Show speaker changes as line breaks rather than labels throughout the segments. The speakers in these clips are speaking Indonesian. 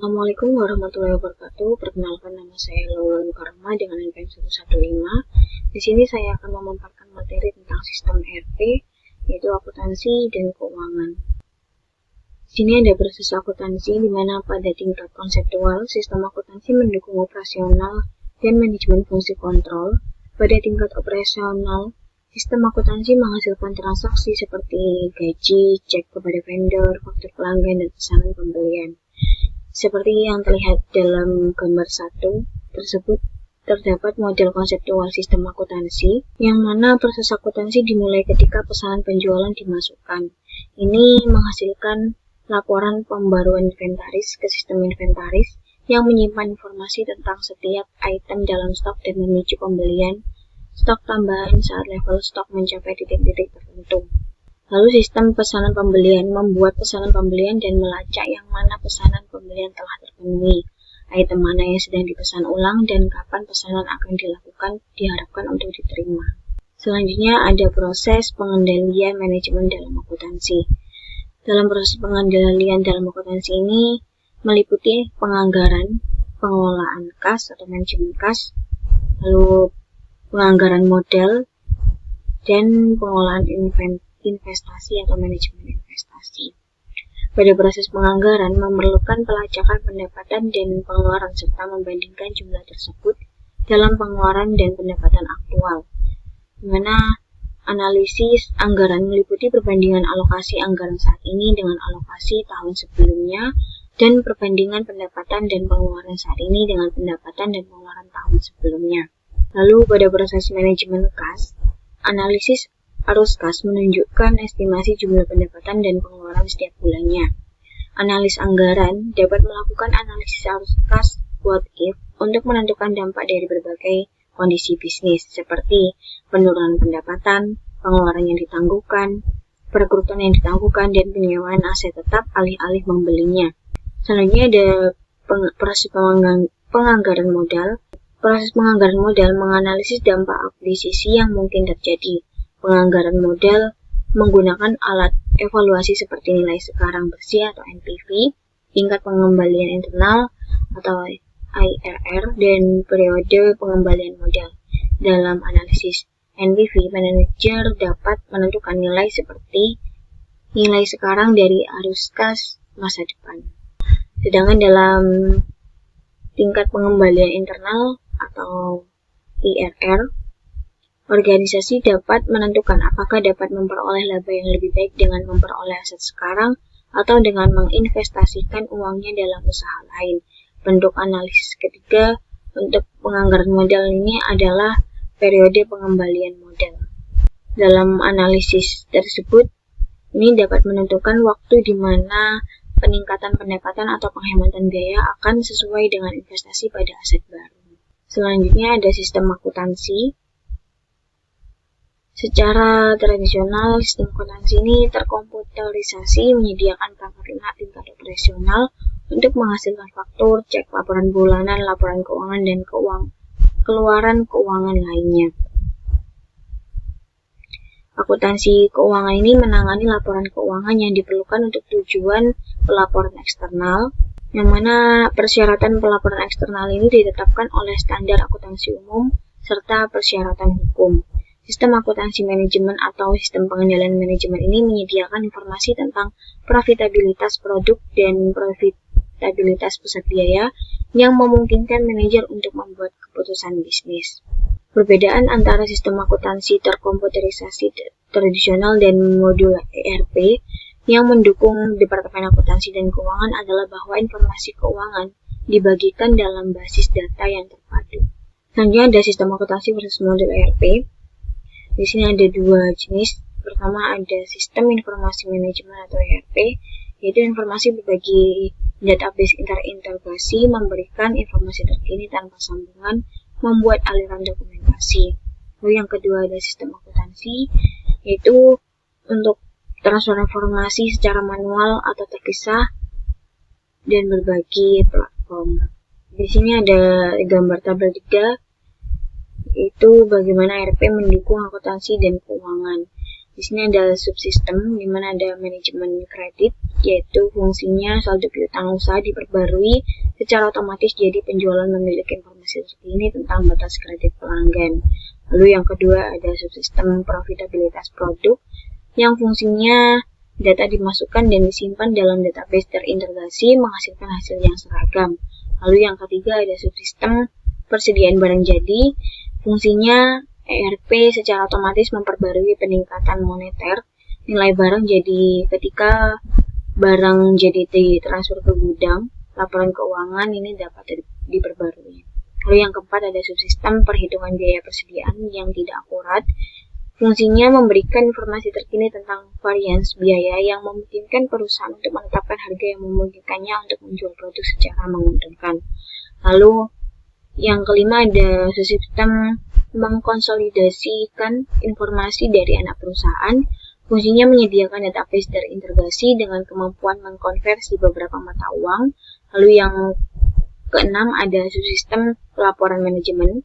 Assalamualaikum warahmatullahi wabarakatuh. Perkenalkan, nama saya Laura Karma dengan NPM 115. Di sini saya akan memaparkan materi tentang sistem ERP, yaitu akuntansi dan keuangan. Di sini ada proses akuntansi, di mana pada tingkat konseptual, sistem akuntansi mendukung operasional dan manajemen fungsi kontrol. Pada tingkat operasional, sistem akuntansi menghasilkan transaksi seperti gaji, cek kepada vendor, faktur pelanggan, dan pesanan pembelian. Seperti yang terlihat dalam gambar 1 tersebut, terdapat model konseptual sistem akuntansi, yang mana proses akuntansi dimulai ketika pesanan penjualan dimasukkan. Ini menghasilkan laporan pembaruan inventaris ke sistem inventaris yang menyimpan informasi tentang setiap item dalam stok dan memicu pembelian stok tambahan saat level stok mencapai titik-titik tertentu. Lalu sistem pesanan pembelian membuat pesanan pembelian dan melacak yang mana pesanan pembelian telah terpenuhi, item mana yang sedang dipesan ulang, dan kapan pesanan akan diharapkan untuk diterima. Selanjutnya ada proses pengendalian manajemen dalam akuntansi. Dalam proses pengendalian dalam akuntansi ini meliputi penganggaran, pengelolaan kas atau manajemen kas, lalu penganggaran modal, dan pengelolaan investasi atau manajemen investasi. Pada proses penganggaran memerlukan pelacakan pendapatan dan pengeluaran serta membandingkan jumlah tersebut dalam pengeluaran dan pendapatan aktual, di mana analisis anggaran meliputi perbandingan alokasi anggaran saat ini dengan alokasi tahun sebelumnya dan perbandingan pendapatan dan pengeluaran saat ini dengan pendapatan dan pengeluaran tahun sebelumnya. Lalu pada proses manajemen kas, analisis arus kas menunjukkan estimasi jumlah pendapatan dan pengeluaran setiap bulannya. Analis anggaran dapat melakukan analisis arus kas what if untuk menentukan dampak dari berbagai kondisi bisnis seperti penurunan pendapatan, pengeluaran yang ditangguhkan, perekrutan yang ditangguhkan, dan penyewaan aset tetap alih-alih membelinya. Selanjutnya ada proses penganggaran modal. Proses penganggaran modal menganalisis dampak akuisisi yang mungkin terjadi. Penganggaran modal menggunakan alat evaluasi seperti nilai sekarang bersih atau NPV, tingkat pengembalian internal atau IRR, dan periode pengembalian modal. Dalam analisis NPV, manajer dapat menentukan nilai seperti nilai sekarang dari arus kas masa depan. Sedangkan dalam tingkat pengembalian internal atau IRR, organisasi dapat menentukan apakah dapat memperoleh laba yang lebih baik dengan memperoleh aset sekarang atau dengan menginvestasikan uangnya dalam usaha lain. Bentuk analisis ketiga untuk penganggaran modal ini adalah periode pengembalian modal. Dalam analisis tersebut, ini dapat menentukan waktu di mana peningkatan pendapatan atau penghematan biaya akan sesuai dengan investasi pada aset baru. Selanjutnya ada sistem akuntansi. Secara tradisional, sistem akuntansi ini terkomputerisasi, menyediakan perangkat lunak tingkat operasional untuk menghasilkan faktur, cek laporan bulanan, laporan keuangan, dan keluaran keuangan lainnya. Akuntansi keuangan ini menangani laporan keuangan yang diperlukan untuk tujuan pelaporan eksternal, yang mana persyaratan pelaporan eksternal ini ditetapkan oleh standar akuntansi umum serta persyaratan hukum. Sistem akuntansi manajemen atau sistem pengendalian manajemen ini menyediakan informasi tentang profitabilitas produk dan profitabilitas pusat biaya yang memungkinkan manajer untuk membuat keputusan bisnis. Perbedaan antara sistem akuntansi terkomputerisasi tradisional dan modul ERP yang mendukung Departemen Akuntansi dan Keuangan adalah bahwa informasi keuangan dibagikan dalam basis data yang terpadu. Selanjutnya ada sistem akuntansi versus modul ERP. Di sini ada dua jenis. Pertama ada sistem informasi manajemen atau ERP, yaitu informasi berbagi database terintegrasi, memberikan informasi terkini tanpa sambungan, membuat aliran dokumentasi. Lalu yang kedua ada sistem akuntansi, yaitu untuk transfer informasi secara manual atau terpisah dan berbagi platform. Di sini ada gambar tabel 3. Itu bagaimana ERP mendukung akuntansi dan keuangan. Di sini ada subsistem di mana ada manajemen kredit, yaitu fungsinya saldo piutang usaha diperbarui secara otomatis, jadi penjualan memiliki informasi terkini tentang batas kredit pelanggan. Lalu yang kedua ada subsistem profitabilitas produk, yang fungsinya data dimasukkan dan disimpan dalam database terintegrasi menghasilkan hasil yang seragam. Lalu yang ketiga ada subsistem persediaan barang jadi, fungsinya ERP secara otomatis memperbarui peningkatan moneter nilai barang, jadi ketika barang jadi ditransfer ke gudang, laporan keuangan ini dapat diperbarui. Lalu yang keempat ada subsistem perhitungan biaya persediaan yang tidak akurat. Fungsinya memberikan informasi terkini tentang varians biaya yang memungkinkan perusahaan untuk menetapkan harga yang memungkinkannya untuk menjual produk secara menguntungkan. Lalu yang kelima ada subsistem mengkonsolidasikan informasi dari anak perusahaan. Fungsinya menyediakan database terintegrasi dengan kemampuan mengkonversi beberapa mata uang. Lalu yang keenam ada subsistem pelaporan manajemen.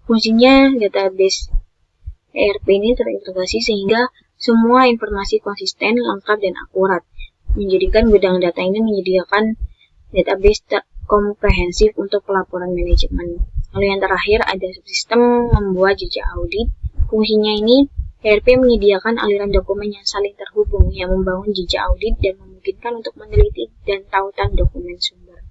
Fungsinya database ERP ini terintegrasi sehingga semua informasi konsisten, lengkap, dan akurat, menjadikan gudang data ini menyediakan database komprehensif untuk pelaporan manajemen. Lalu yang terakhir ada subsistem membuat jejak audit. Fungsinya ini ERP menyediakan aliran dokumen yang saling terhubung yang membangun jejak audit dan memungkinkan untuk meneliti dan tautan dokumen sumber.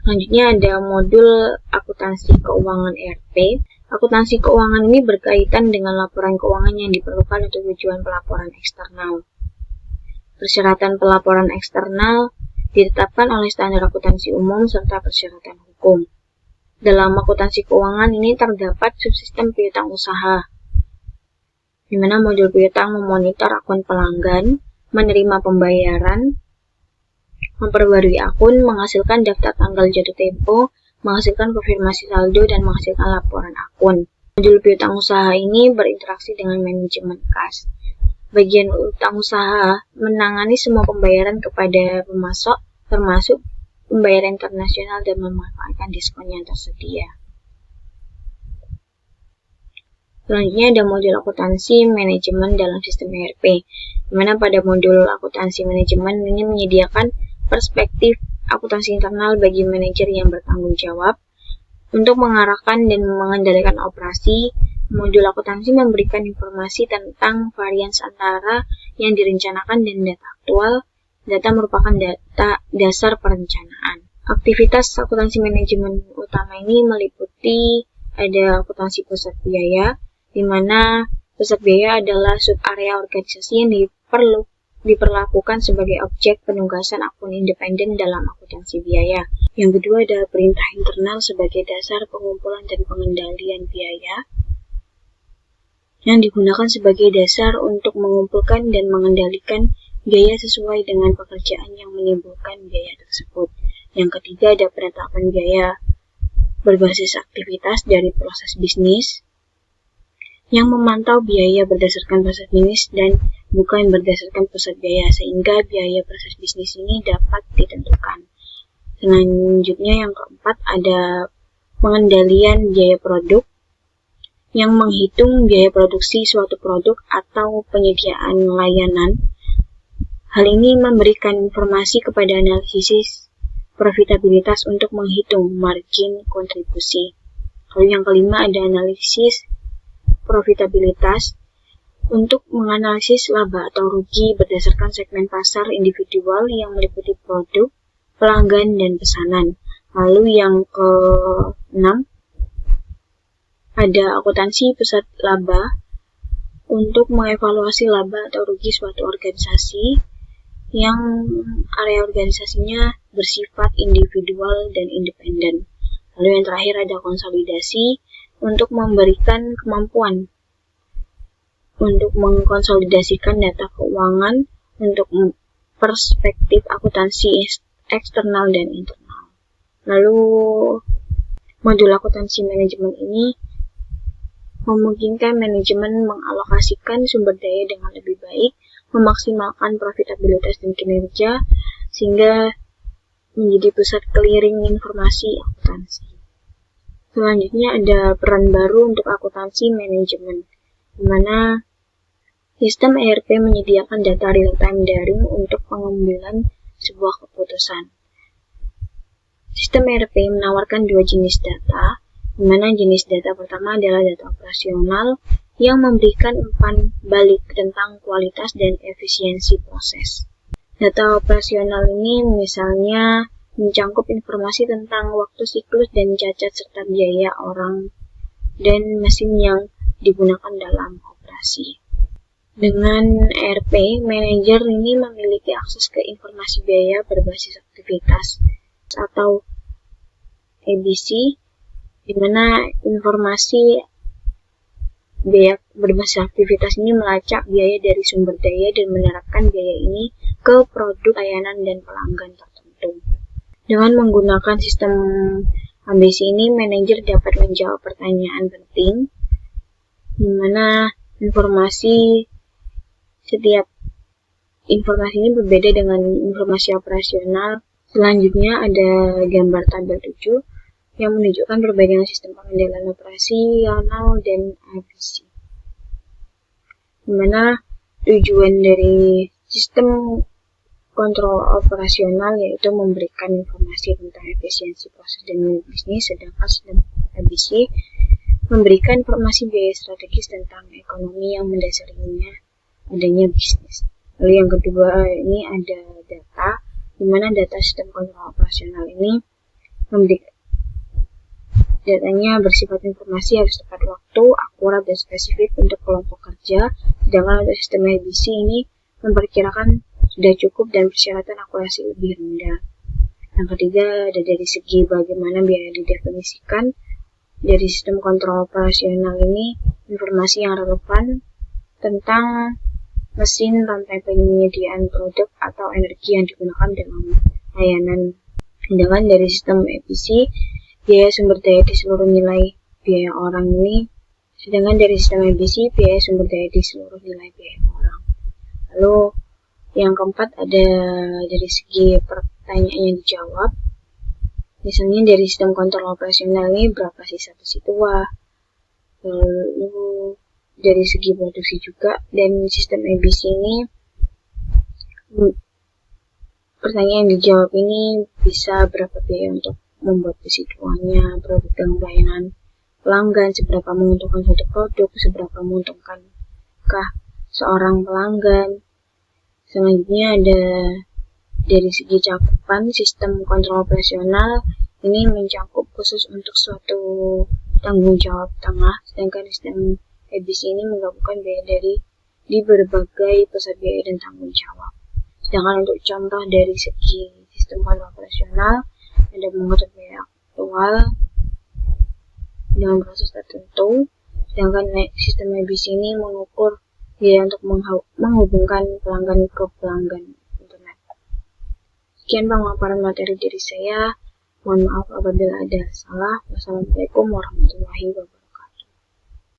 Selanjutnya ada modul akuntansi keuangan ERP. Akuntansi keuangan ini berkaitan dengan laporan keuangan yang diperlukan untuk tujuan pelaporan eksternal. Persyaratan pelaporan eksternal ditetapkan oleh standar akuntansi umum serta persyaratan hukum. Dalam akuntansi keuangan ini terdapat subsistem piutang usaha, di mana modul piutang memonitor akun pelanggan, menerima pembayaran, memperbarui akun, menghasilkan daftar tanggal jatuh tempo, menghasilkan konfirmasi saldo, dan menghasilkan laporan akun. Modul piutang usaha ini berinteraksi dengan manajemen kas. Bagian utang usaha menangani semua pembayaran kepada pemasok, termasuk pembayaran internasional, dan memanfaatkan diskon yang tersedia. Selanjutnya ada modul akuntansi manajemen dalam sistem ERP, di mana pada modul akuntansi manajemen ini menyediakan perspektif akuntansi internal bagi manajer yang bertanggung jawab. Untuk mengarahkan dan mengendalikan operasi, modul akuntansi memberikan informasi tentang varians antara yang direncanakan dan data aktual. Data merupakan data dasar perencanaan. Aktivitas akuntansi manajemen utama ini meliputi ada akuntansi pusat biaya, di mana pusat biaya adalah sub-area organisasi yang diperlakukan sebagai objek penugasan akun independen dalam akuntansi biaya. Yang kedua ada perintah internal sebagai dasar pengumpulan dan pengendalian biaya, yang digunakan sebagai dasar untuk mengumpulkan dan mengendalikan biaya sesuai dengan pekerjaan yang menimbulkan biaya tersebut. Yang ketiga ada penetapan biaya berbasis aktivitas dari proses bisnis, yang memantau biaya berdasarkan proses bisnis dan bukan berdasarkan pusat biaya, sehingga biaya proses bisnis ini dapat ditentukan. Selanjutnya yang keempat ada pengendalian biaya produk, yang menghitung biaya produksi suatu produk atau penyediaan layanan. Hal ini memberikan informasi kepada analisis profitabilitas untuk menghitung margin kontribusi. Lalu yang kelima ada analisis profitabilitas untuk menganalisis laba atau rugi berdasarkan segmen pasar individual yang meliputi produk, pelanggan, dan pesanan. Lalu yang ke-6 ada akuntansi pusat laba untuk mengevaluasi laba atau rugi suatu organisasi yang area organisasinya bersifat individual dan independen. Lalu yang terakhir ada konsolidasi untuk memberikan kemampuan untuk mengkonsolidasikan data keuangan untuk perspektif akuntansi eksternal dan internal. Lalu modul akuntansi manajemen ini memungkinkan manajemen mengalokasikan sumber daya dengan lebih baik, memaksimalkan profitabilitas dan kinerja, sehingga menjadi pusat clearing informasi akuntansi. Selanjutnya ada peran baru untuk akuntansi manajemen, di mana sistem ERP menyediakan data real-time daring untuk pengambilan sebuah keputusan. Sistem ERP menawarkan dua jenis data, di mana jenis data pertama adalah data operasional yang memberikan umpan balik tentang kualitas dan efisiensi proses. Data operasional ini misalnya mencangkup informasi tentang waktu siklus dan cacat serta biaya orang dan mesin yang digunakan dalam operasi. Dengan ERP, manajer ini memiliki akses ke informasi biaya berbasis aktivitas atau EBC, di mana informasi biaya berbasis aktivitas ini melacak biaya dari sumber daya dan menerapkan biaya ini ke produk, layanan, dan pelanggan tertentu. Dengan menggunakan sistem ABC ini, manajer dapat menjawab pertanyaan penting, di mana setiap informasi ini berbeda dengan informasi operasional. Selanjutnya ada gambar tabel 7 yang menunjukkan perbedaan sistem pengendalian operasional dan ABC. Di mana tujuan dari sistem kontrol operasional yaitu memberikan informasi tentang efisiensi proses dan unit bisnis, sedangkan sistem ABC memberikan informasi biaya strategis tentang ekonomi yang mendasarinya adanya bisnis. Lalu yang kedua ini ada data, di mana data sistem kontrol operasional ini datanya bersifat informasi harus tepat waktu, akurat, dan spesifik untuk kelompok kerja, sedangkan untuk sistem ABC ini memperkirakan sudah cukup dan persyaratan akurasi lebih rendah. Yang ketiga ada dari segi bagaimana biaya didefinisikan. Dari sistem kontrol operasional ini informasi yang relevan tentang mesin, rantai penyediaan produk, atau energi yang digunakan dalam layanan. Sedangkan dari sistem ABC, biaya sumber daya di seluruh nilai biaya orang ini. Sedangkan dari sistem ABC, biaya sumber daya di seluruh nilai biaya orang. Lalu yang keempat ada dari segi pertanyaan yang dijawab. Misalnya dari sistem kontrol operasional ini berapa sih satu tua. Lalu dari segi produksi juga, dan sistem ABC ini pertanyaan yang dijawab ini bisa berapa biaya untuk membuat besi tuanya, produk dan pelayanan pelanggan, seberapa menguntungkan suatu produk, seberapa menguntungkankah seorang pelanggan. Selanjutnya ada dari segi cakupan, sistem kontrol operasional ini mencakup khusus untuk suatu tanggung jawab tengah, sedangkan sistem ABC ini menggabungkan biaya di berbagai pusat biaya dan tanggung jawab. Sedangkan untuk contoh dari segi sistem kontrol operasional ada mengatur biaya aktual dengan proses tertentu, sedangkan sistem ABC ini mengukur biaya untuk menghubungkan pelanggan ke pelanggan internet. Sekian pemaparan materi dari saya. Mohon maaf apabila ada salah. Wassalamualaikum warahmatullahi wabarakatuh.